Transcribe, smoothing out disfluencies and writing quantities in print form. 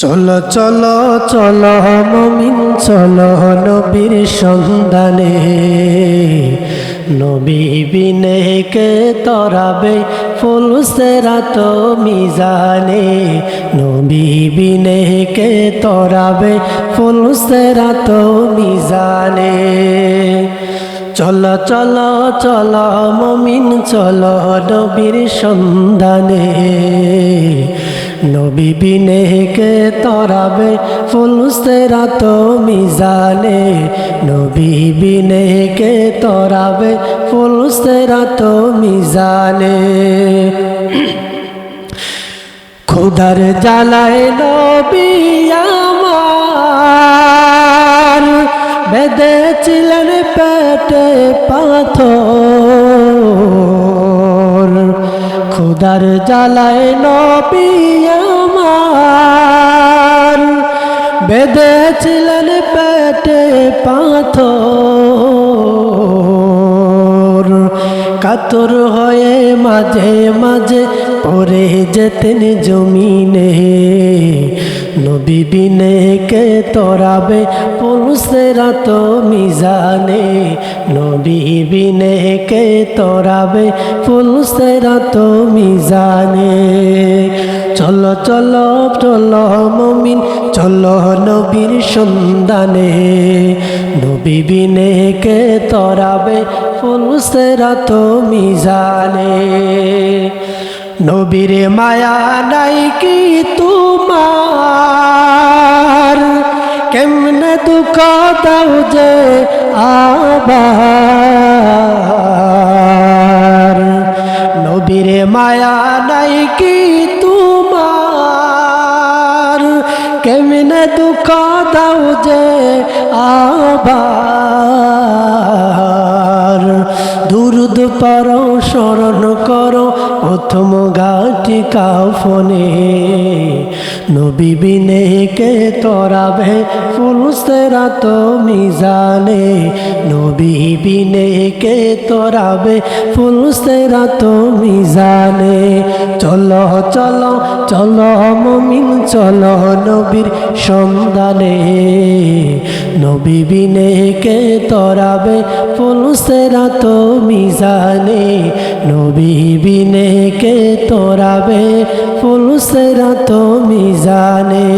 চলো চলো চলো মুমিন চলো নবীর সন্ধানে, নবী বিনে কে তরাবে ফুল সিরাত মিজানে, নবী বিনে কে তরাবে ফুল সিরাত মিজানে। চলো চলো চলো মুমিন চলো নবীর সন্ধানে, নবী বিনে কে তরাবে ফুল সিরাত মিজানে, নবী বিনে কে তরাবে ফুল সিরাত মিজানে। খোদার জ্বালায় নবী আমার বেঁধেছিলেন পেটে পাথর, খোদার জ্বালায় নবী আমার বেঁধেছিলেন পেটে পাথর, কাতর হয়ে মাঝে মাঝে পড়ে যেতেন জমিনে, নবী বিনে কে তরাবে ফুল সিরাত মিজানে, নবী বিনে কে তরাবে ফুল সিরাত মিজানে। চলো চলো চলো মুমিন চলো নবীর সন্ধানে, নবী বিনে কে তরাবে ফুল সিরাত মিজানে। নবীর মায়া নাই কি তোমার, কেমনে দুঃখ দাও যে আবার, নবীর মায়া নাই কি তোমার, কেমনে দুঃখ দাও যে আবার। দুরুদ পড়ো স্মরণ করো প্রথম ঘাটি কাফনে, নবী বিনে কে তরাবে ফুল সিরাত মিজানে, নবী বিনে কে তরাবে ফুল সিরাত মিজানে। চলো চলো চলো মুমিন চলো নবীর সন্ধানে, নবী বিনে কে তরাবে ফুল সিরাত মিজানে, নবী বিনে কে তরাবে ফুল সিরাত মিজানে।